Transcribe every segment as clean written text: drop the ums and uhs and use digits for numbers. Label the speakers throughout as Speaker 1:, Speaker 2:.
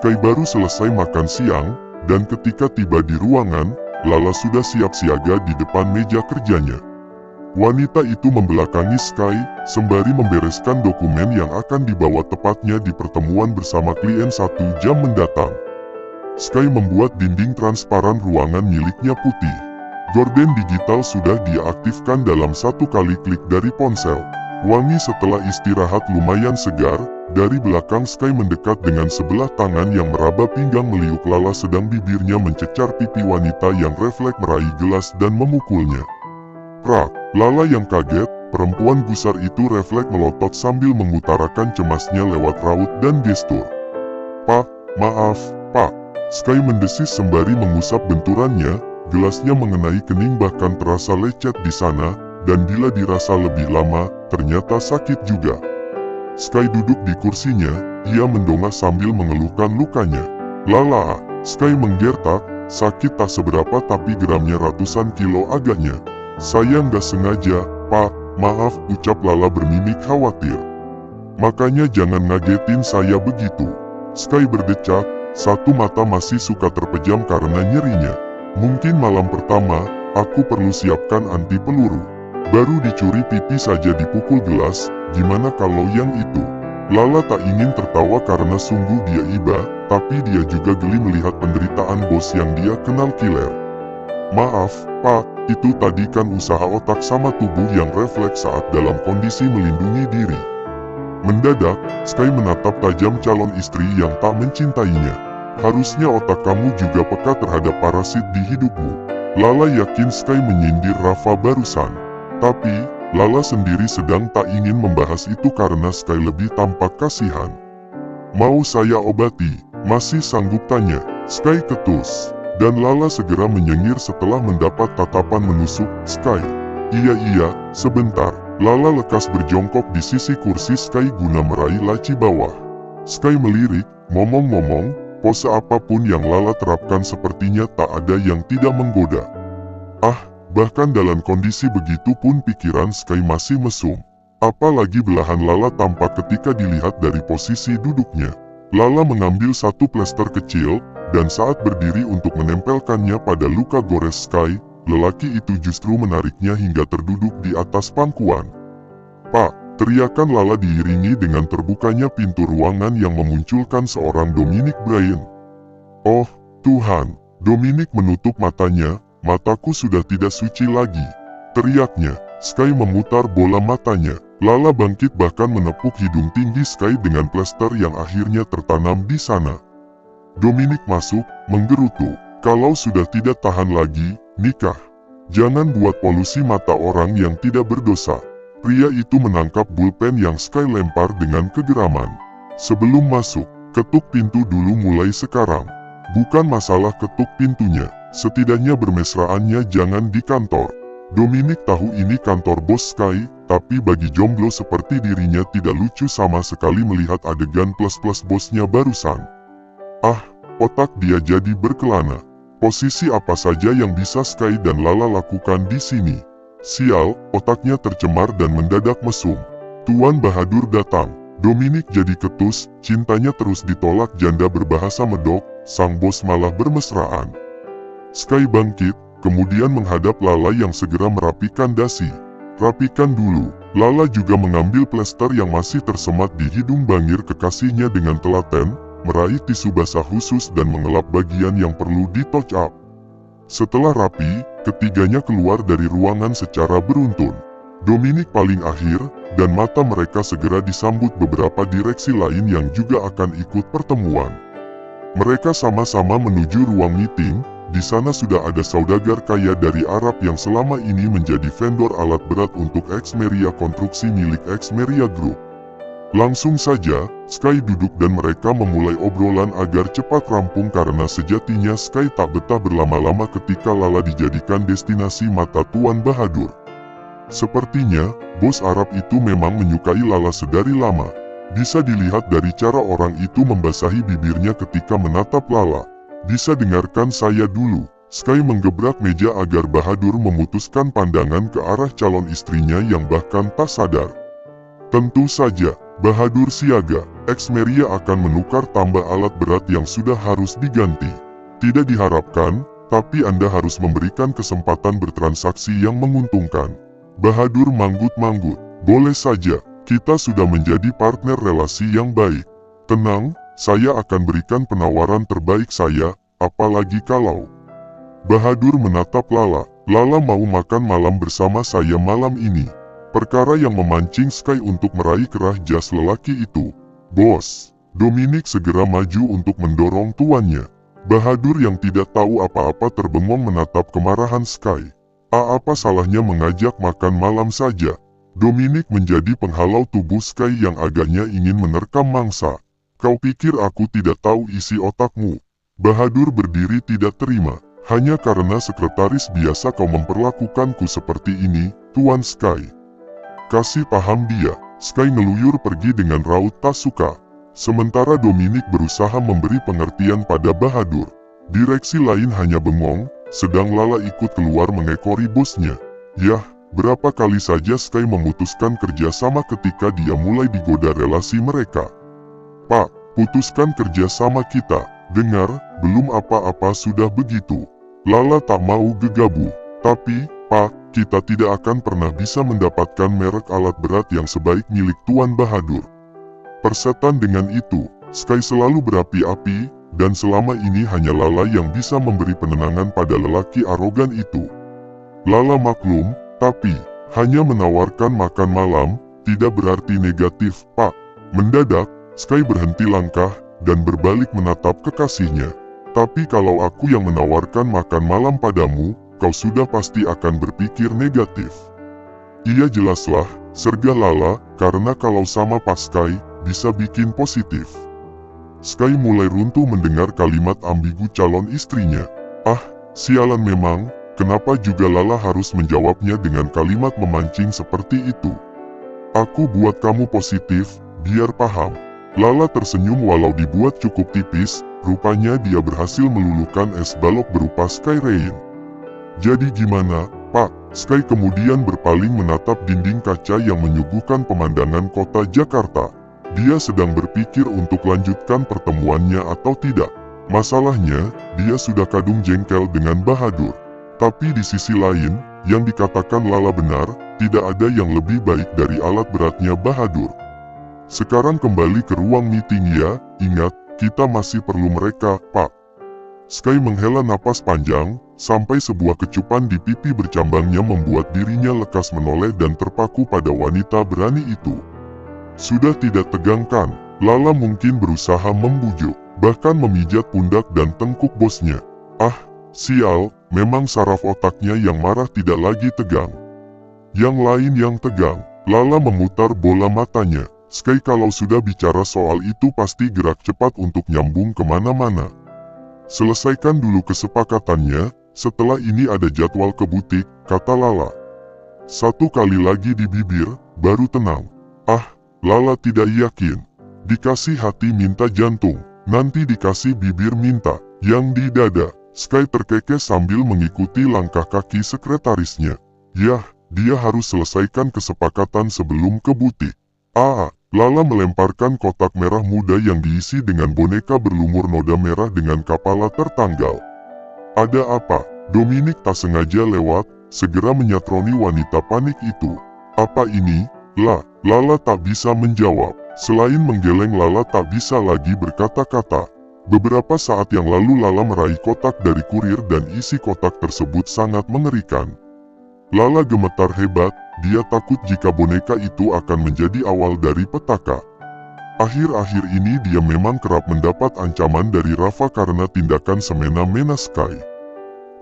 Speaker 1: Sky baru selesai makan siang, dan ketika tiba di ruangan, Lala sudah siap siaga di depan meja kerjanya. Wanita itu membelakangi Sky, sembari membereskan dokumen yang akan dibawa tepatnya di pertemuan bersama klien 1 jam mendatang. Sky membuat dinding transparan ruangan miliknya putih. Gorden digital sudah dia aktifkan dalam 1 kali klik dari ponsel. Wangi setelah istirahat lumayan segar. Dari belakang Sky mendekat dengan sebelah tangan yang meraba pinggang meliuk Lala sedang bibirnya mencecar pipi wanita yang refleks meraih gelas dan memukulnya. Prak, Lala yang kaget, perempuan gusar itu refleks melotot sambil mengutarakan cemasnya lewat raut dan gestur. "Pak, maaf, Pak." Sky mendesis sembari mengusap benturannya, gelasnya mengenai kening bahkan terasa lecet di sana, dan bila dirasa lebih lama, ternyata sakit juga. Sky duduk di kursinya, ia mendongak sambil mengeluhkan lukanya. "Lala," Sky menggertak, "sakit tak seberapa tapi gramnya ratusan kilo agaknya." "Saya nggak sengaja, Pak, maaf," ucap Lala bermimik khawatir. "Makanya jangan ngagetin saya begitu." Sky berdecak, satu mata masih suka terpejam karena nyerinya. "Mungkin malam pertama, aku perlu siapkan anti peluru. Baru dicuri pipi saja dipukul gelas, gimana kalau yang itu?" Lala tak ingin tertawa karena sungguh dia iba, tapi dia juga geli melihat penderitaan bos yang dia kenal kiler. "Maaf, Pak, itu tadi kan usaha otak sama tubuh yang refleks saat dalam kondisi melindungi diri." Mendadak, Sky menatap tajam calon istri yang tak mencintainya. "Harusnya otak kamu juga peka terhadap parasit di hidupmu." Lala yakin Sky menyindir Rafa barusan. Tapi, Lala sendiri sedang tak ingin membahas itu karena Sky lebih tampak kasihan. "Mau saya obati? Masih sanggup?" tanya. Sky ketus. Dan Lala segera menyengir setelah mendapat tatapan menusuk Sky. Iya, sebentar." Lala lekas berjongkok di sisi kursi Sky guna meraih laci bawah. Sky melirik, ngomong-ngomong, pose apapun yang Lala terapkan sepertinya tak ada yang tidak menggoda. Bahkan dalam kondisi begitu pun pikiran Sky masih mesum. Apalagi belahan Lala tampak ketika dilihat dari posisi duduknya. Lala mengambil 1 plester kecil, dan saat berdiri untuk menempelkannya pada luka gores Sky, lelaki itu justru menariknya hingga terduduk di atas pangkuan. "Pak!" teriakan Lala diiringi dengan terbukanya pintu ruangan yang memunculkan seorang Dominic Bryan. "Oh, Tuhan!" Dominic menutup matanya. "Mataku sudah tidak suci lagi," teriaknya. Sky memutar bola matanya. Lala bangkit bahkan menepuk hidung tinggi Sky dengan plester yang akhirnya tertanam di sana. Dominic masuk, menggerutu. "Kalau sudah tidak tahan lagi, nikah. Jangan buat polusi mata orang yang tidak berdosa." Pria itu menangkap bulpen yang Sky lempar dengan kegeraman. "Sebelum masuk, ketuk pintu dulu mulai sekarang." "Bukan masalah ketuk pintunya. Setidaknya bermesraannya jangan di kantor." Dominic tahu ini kantor bos Sky, tapi bagi jomblo seperti dirinya tidak lucu sama sekali melihat adegan plus-plus bosnya barusan. Otak dia jadi berkelana. Posisi apa saja yang bisa Sky dan Lala lakukan di sini? Sial, otaknya tercemar dan mendadak mesum. Tuan Bahadur datang. Dominic jadi ketus, cintanya terus ditolak janda berbahasa medok, sang bos malah bermesraan. Sky bangkit, kemudian menghadap Lala yang segera merapikan dasi. "Rapikan dulu." Lala juga mengambil plester yang masih tersemat di hidung bangir kekasihnya dengan telaten, meraih tisu basah khusus dan mengelap bagian yang perlu di-touch up. Setelah rapi, ketiganya keluar dari ruangan secara beruntun. Dominic paling akhir, dan mata mereka segera disambut beberapa direksi lain yang juga akan ikut pertemuan. Mereka sama-sama menuju ruang meeting. Di sana sudah ada saudagar kaya dari Arab yang selama ini menjadi vendor alat berat untuk Xmeria Konstruksi milik Xmeria Group. Langsung saja, Sky duduk dan mereka memulai obrolan agar cepat rampung karena sejatinya Sky tak betah berlama-lama ketika Lala dijadikan destinasi mata Tuan Bahadur. Sepertinya, bos Arab itu memang menyukai Lala sedari lama. Bisa dilihat dari cara orang itu membasahi bibirnya ketika menatap Lala. "Bisa dengarkan saya dulu." Sky menggebrak meja agar Bahadur memutuskan pandangan ke arah calon istrinya yang bahkan tak sadar. "Tentu saja." Bahadur siaga, Xmeria akan menukar tambah alat berat yang sudah harus diganti. Tidak diharapkan, tapi Anda harus memberikan kesempatan bertransaksi yang menguntungkan. Bahadur manggut-manggut, boleh saja, kita sudah menjadi partner relasi yang baik. Tenang, saya akan berikan penawaran terbaik saya, apalagi kalau... Bahadur menatap Lala. Lala mau makan malam bersama saya malam ini. Perkara yang memancing Sky untuk meraih kerah jas lelaki itu. Bos, Dominic segera maju untuk mendorong tuannya. Bahadur yang tidak tahu apa-apa terbengong menatap kemarahan Sky. Apa salahnya mengajak makan malam saja? Dominic menjadi penghalau tubuh Sky yang agaknya ingin menerkam mangsa. Kau pikir aku tidak tahu isi otakmu? Bahadur berdiri tidak terima. Hanya karena sekretaris biasa kau memperlakukanku seperti ini, Tuan Sky. Kasih paham dia. Sky ngeluyur pergi dengan raut tak suka. Sementara Dominic berusaha memberi pengertian pada Bahadur. Direksi lain hanya bengong, sedang Lala ikut keluar mengekori bosnya. Yah, berapa kali saja Sky memutuskan kerjasama ketika dia mulai digoda relasi mereka. Pak, putuskan kerjasama kita. Dengar, belum apa-apa sudah begitu. Lala tak mau gegabah. Tapi, Pak, kita tidak akan pernah bisa mendapatkan merek alat berat yang sebaik milik Tuan Bahadur. Persetan dengan itu, Sky selalu berapi-api, dan selama ini hanya Lala yang bisa memberi penenangan pada lelaki arogan itu. Lala maklum, tapi, hanya menawarkan makan malam, tidak berarti negatif, Pak. Mendadak, Sky berhenti langkah, dan berbalik menatap kekasihnya. Tapi kalau aku yang menawarkan makan malam padamu, kau sudah pasti akan berpikir negatif. Iya jelaslah, sergah Lala, karena kalau sama Pak Sky, bisa bikin positif. Sky mulai runtuh mendengar kalimat ambigu calon istrinya. Ah, sialan memang, kenapa juga Lala harus menjawabnya dengan kalimat memancing seperti itu? Aku buat kamu positif, biar paham. Lala tersenyum walau dibuat cukup tipis, rupanya dia berhasil meluluhkan es balok berupa Sky Rain. Jadi gimana, Pak? Sky kemudian berpaling menatap dinding kaca yang menyuguhkan pemandangan kota Jakarta. Dia sedang berpikir untuk lanjutkan pertemuannya atau tidak. Masalahnya, dia sudah kadung jengkel dengan Bahadur. Tapi di sisi lain, yang dikatakan Lala benar, tidak ada yang lebih baik dari alat beratnya Bahadur. Sekarang kembali ke ruang meeting ya, ingat, kita masih perlu mereka, Pak. Sky menghela napas panjang, sampai sebuah kecupan di pipi bercambangnya membuat dirinya lekas menoleh dan terpaku pada wanita berani itu. Sudah tidak tegang kan? Lala mungkin berusaha membujuk, bahkan memijat pundak dan tengkuk bosnya. Ah, sial, memang saraf otaknya yang marah tidak lagi tegang. Yang lain yang tegang. Lala memutar bola matanya. Sky kalau sudah bicara soal itu pasti gerak cepat untuk nyambung kemana-mana. Selesaikan dulu kesepakatannya, setelah ini ada jadwal ke butik, kata Lala. Satu kali lagi di bibir, baru tenang. Ah, Lala tidak yakin. Dikasih hati minta jantung, nanti dikasih bibir minta, yang di dada. Sky terkekeh sambil mengikuti langkah kaki sekretarisnya. Yah, dia harus selesaikan kesepakatan sebelum ke butik. Lala melemparkan kotak merah muda yang diisi dengan boneka berlumur noda merah dengan kepala tertanggal. Ada apa? Dominic tak sengaja lewat, segera menyatroni wanita panik itu. Apa ini? Lala tak bisa menjawab. Selain menggeleng Lala tak bisa lagi berkata-kata. Beberapa saat yang lalu Lala meraih kotak dari kurir dan isi kotak tersebut sangat mengerikan. Lala gemetar hebat, dia takut jika boneka itu akan menjadi awal dari petaka. Akhir-akhir ini dia memang kerap mendapat ancaman dari Rafa karena tindakan semena-mena Sky.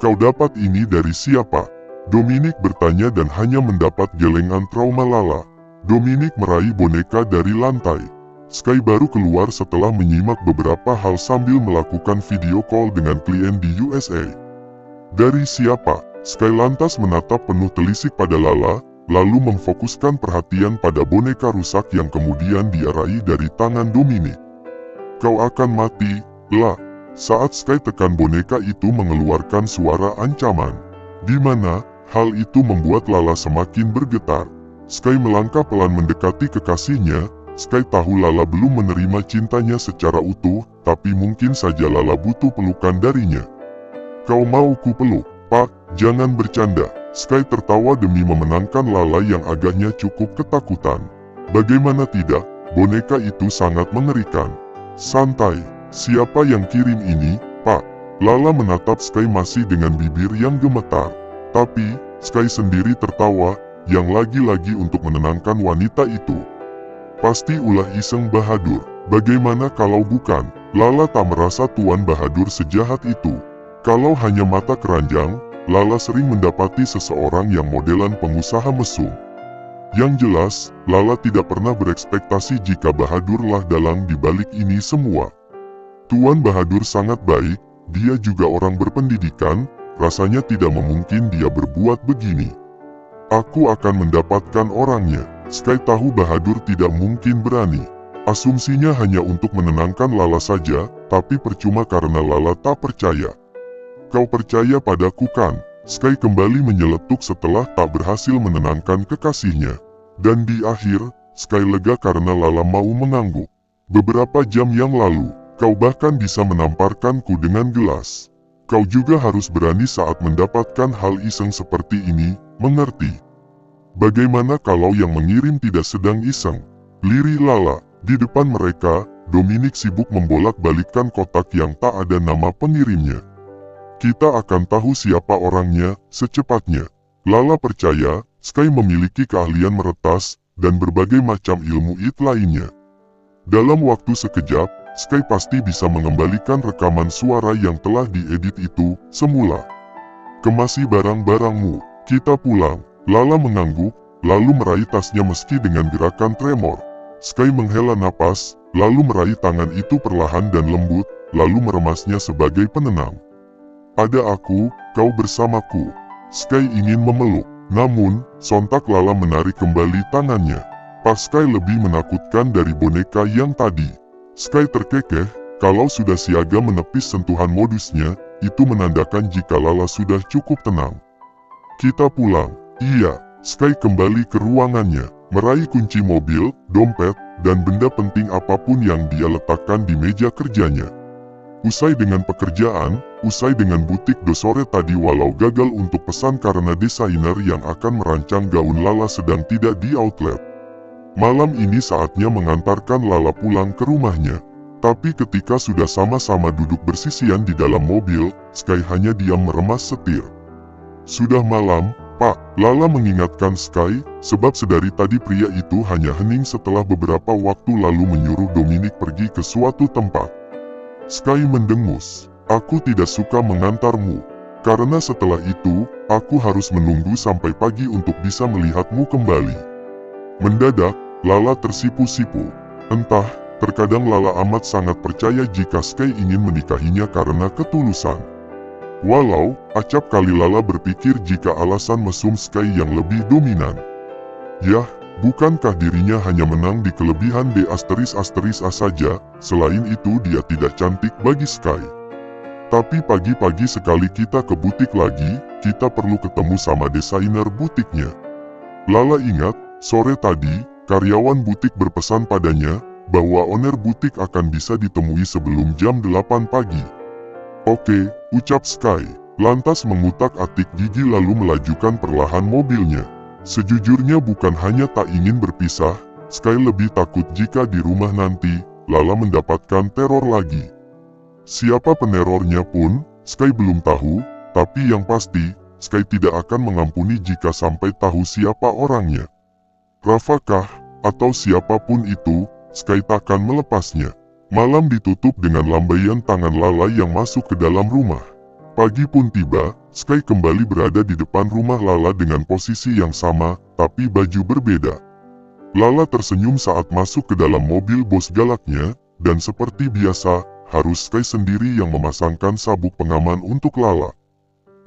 Speaker 1: Kau dapat ini dari siapa? Dominic bertanya dan hanya mendapat gelengan trauma Lala. Dominic meraih boneka dari lantai. Sky baru keluar setelah menyimak beberapa hal sambil melakukan video call dengan klien di USA. Dari siapa? Sky lantas menatap penuh telisik pada Lala, lalu memfokuskan perhatian pada boneka rusak yang kemudian dia raih dari tangan Dominic. Kau akan mati, Saat Sky tekan boneka itu mengeluarkan suara ancaman. Di mana, hal itu membuat Lala semakin bergetar. Sky melangkah pelan mendekati kekasihnya, Sky tahu Lala belum menerima cintanya secara utuh, tapi mungkin saja Lala butuh pelukan darinya. "Kau mau ku peluk, Pak? Jangan bercanda." Sky tertawa demi memenangkan Lala yang agaknya cukup ketakutan. Bagaimana tidak, boneka itu sangat mengerikan. "Santai, siapa yang kirim ini, Pak?" Lala menatap Sky masih dengan bibir yang gemetar. Tapi, Sky sendiri tertawa, yang lagi-lagi untuk menenangkan wanita itu. Pasti ulah iseng Bahadur. Bagaimana kalau bukan? Lala tak merasa Tuan Bahadur sejahat itu. Kalau hanya mata keranjang, Lala sering mendapati seseorang yang modelan pengusaha mesum. Yang jelas, Lala tidak pernah berekspektasi jika Bahadurlah dalang di balik ini semua. Tuan Bahadur sangat baik, dia juga orang berpendidikan, rasanya tidak memungkin dia berbuat begini. "Aku akan mendapatkan orangnya." Sky tahu Bahadur tidak mungkin berani. Asumsinya hanya untuk menenangkan Lala saja, tapi percuma karena Lala tak percaya. "Kau percaya padaku kan?" Sky kembali menyeletuk setelah tak berhasil menenangkan kekasihnya. Dan di akhir, Sky lega karena Lala mau mengangguk. "Beberapa jam yang lalu, kau bahkan bisa menamparkanku dengan gelas. Kau juga harus berani saat mendapatkan hal iseng seperti ini, mengerti? Bagaimana kalau yang mengirim tidak sedang iseng?" Lirih Lala. Di depan mereka, Dominic sibuk membolak-balikkan kotak yang tak ada nama pengirimnya. "Kita akan tahu siapa orangnya secepatnya." Lala percaya, Sky memiliki keahlian meretas, dan berbagai macam ilmu it lainnya. Dalam waktu sekejap, Sky pasti bisa mengembalikan rekaman suara yang telah diedit itu, semula. "Kemasi barang-barangmu, kita pulang." Lala mengangguk, lalu meraih tasnya meski dengan gerakan tremor. Sky menghela napas, lalu meraih tangan itu perlahan dan lembut, lalu meremasnya sebagai penenang. "Ada aku, kau bersamaku." Sky ingin memeluk, namun, sontak Lala menarik kembali tangannya. Pas Sky lebih menakutkan dari boneka yang tadi. Sky terkekeh, kalau sudah siaga menepis sentuhan modusnya, itu menandakan jika Lala sudah cukup tenang. "Kita pulang." "Iya." Sky kembali ke ruangannya, meraih kunci mobil, dompet, dan benda penting apapun yang dia letakkan di meja kerjanya. Usai dengan pekerjaan, usai dengan butik dosore tadi walau gagal untuk pesan karena desainer yang akan merancang gaun Lala sedang tidak di outlet. Malam ini saatnya mengantarkan Lala pulang ke rumahnya. Tapi ketika sudah sama-sama duduk bersisian di dalam mobil, Sky hanya diam meremas setir. "Sudah malam, Pak." Lala mengingatkan Sky, sebab sedari tadi pria itu hanya hening setelah beberapa waktu lalu menyuruh Dominic pergi ke suatu tempat. Sky mendengus. "Aku tidak suka mengantarmu. Karena setelah itu, aku harus menunggu sampai pagi untuk bisa melihatmu kembali." Mendadak, Lala tersipu-sipu. Entah, terkadang Lala amat sangat percaya jika Sky ingin menikahinya karena ketulusan. Walau, acap kali Lala berpikir jika alasan mesum Sky yang lebih dominan. Yah, bukankah dirinya hanya menang di kelebihan D*A saja, selain itu dia tidak cantik bagi Sky. "Tapi pagi-pagi sekali kita ke butik lagi, kita perlu ketemu sama desainer butiknya." Lala ingat, sore tadi, karyawan butik berpesan padanya, bahwa owner butik akan bisa ditemui sebelum jam 8 pagi. "Oke," ucap Sky, lantas mengutak-atik gigi lalu melajukan perlahan mobilnya. Sejujurnya bukan hanya tak ingin berpisah, Sky lebih takut jika di rumah nanti, Lala mendapatkan teror lagi. Siapa penerornya pun, Sky belum tahu, tapi yang pasti, Sky tidak akan mengampuni jika sampai tahu siapa orangnya. Rafakah, atau siapapun itu, Sky takkan melepasnya. Malam ditutup dengan lambaian tangan Lala yang masuk ke dalam rumah. Pagi pun tiba, Sky kembali berada di depan rumah Lala dengan posisi yang sama, tapi baju berbeda. Lala tersenyum saat masuk ke dalam mobil bos galaknya, dan seperti biasa, harus Sky sendiri yang memasangkan sabuk pengaman untuk Lala.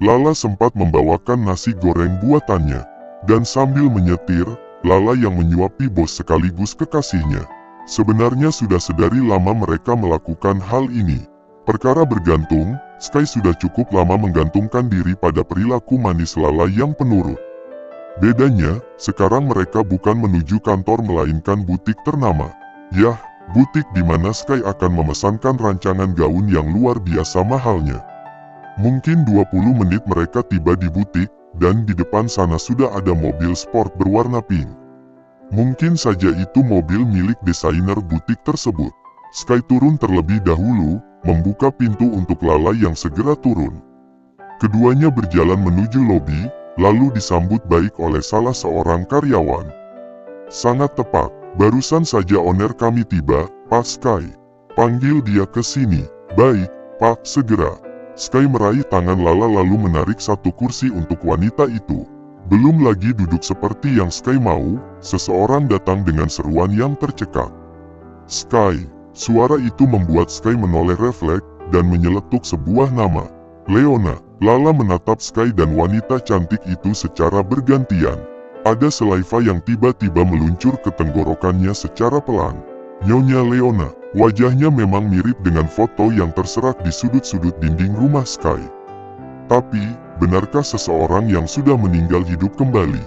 Speaker 1: Lala sempat membawakan nasi goreng buatannya, dan sambil menyetir, Lala yang menyuapi bos sekaligus kekasihnya. Sebenarnya sudah sedari lama mereka melakukan hal ini. Perkara bergantung, Sky sudah cukup lama menggantungkan diri pada perilaku manis Lala yang penurut. Bedanya, sekarang mereka bukan menuju kantor melainkan butik ternama. Yah, butik di mana Sky akan memesankan rancangan gaun yang luar biasa mahalnya. Mungkin 20 menit mereka tiba di butik, dan di depan sana sudah ada mobil sport berwarna pink. Mungkin saja itu mobil milik desainer butik tersebut. Sky turun terlebih dahulu, membuka pintu untuk Lala yang segera turun. Keduanya berjalan menuju lobi, lalu disambut baik oleh salah seorang karyawan. Sangat tepat, barusan saja owner kami tiba, Pak Sky. Panggil dia ke sini. Baik, Pak, segera. Sky meraih tangan Lala lalu menarik satu kursi untuk wanita itu. Belum lagi duduk seperti yang Sky mau, seseorang datang dengan seruan yang tercekat. Sky. Suara itu membuat Sky menoleh refleks, dan menyeletuk sebuah nama. Leona. Lala menatap Sky dan wanita cantik itu secara bergantian. Ada selaiva yang tiba-tiba meluncur ke tenggorokannya secara pelan. Nyonya Leona, wajahnya memang mirip dengan foto yang terserak di sudut-sudut dinding rumah Sky. Tapi, benarkah seseorang yang sudah meninggal hidup kembali?